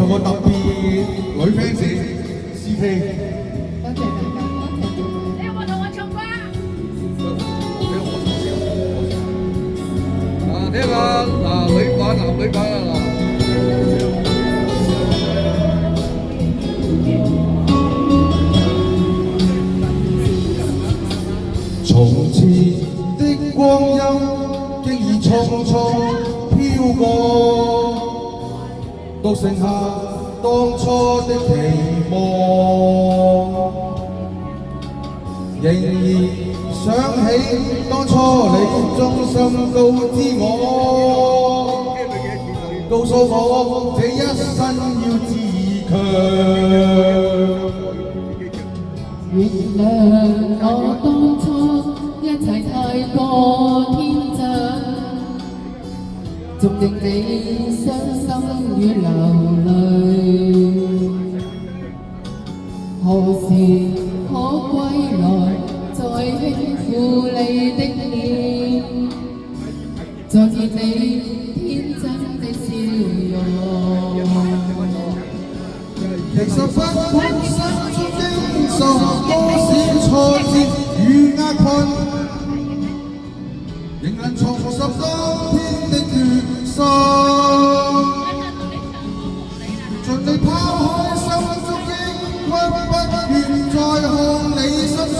同個特別女 fans CK。多謝大家，多謝。你有冇同我唱歌啊？呢個女版男女版啊從前的光陰經已匆匆飄過，獨剩下當初的期望。仍然想起當初你衷心告知我，告訴我這一生要自強。原諒我當初一切太過天真，縱令你傷心與流淚。何時可歸來，再輕撫你的臉，再見你天真的笑容。其實不管心中經受多少挫折與壓困，仍能重拾當天的決心，盡力拋開心中抑鬱，不願再看你心碎，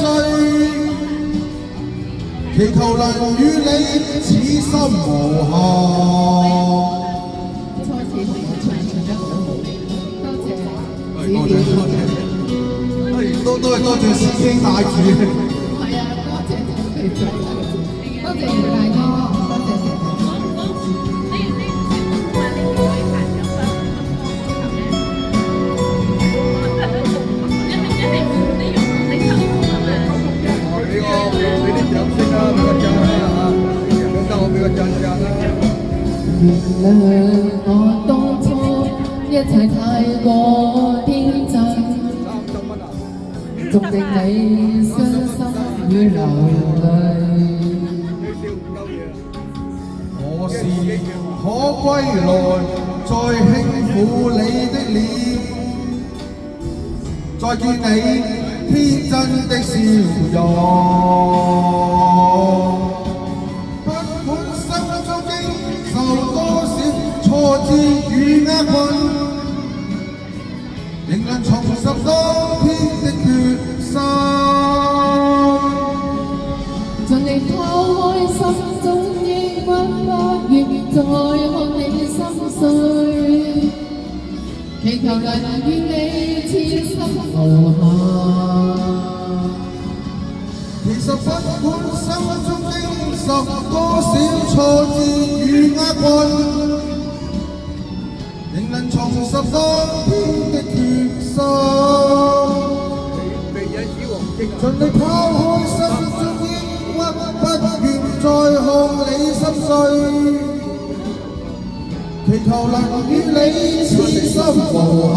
祈求能與你此心無憾。初次同我唱得好好，多謝。多謝師兄帶住。係啊，多謝佢做，多謝袁大哥，多謝謝。原諒我當初一切太過天真，縱令你傷心與流淚。何時可歸來，再輕撫你的臉，再見你天真的笑容。不管心中經受多少挫折與壓困，仍能重拾當天的決心。盡力拋開心中抑鬱，不願再看你心碎，祈求能與你此生無憾。其實不管心中經受多少挫折與壓困，仍能重拾當天的決心，盡力拋開心中抑鬱，不願再看你心碎，祈求能與你此心無憾。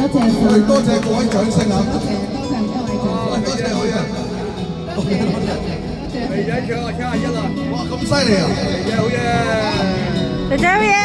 多謝多謝各位掌聲啊！多謝各位掌聲，多謝好嘢，多謝多謝。嚟仔唱啊，唱下一啦！哇咁犀利啊！嚟仔好嘢！姐姐好嘢！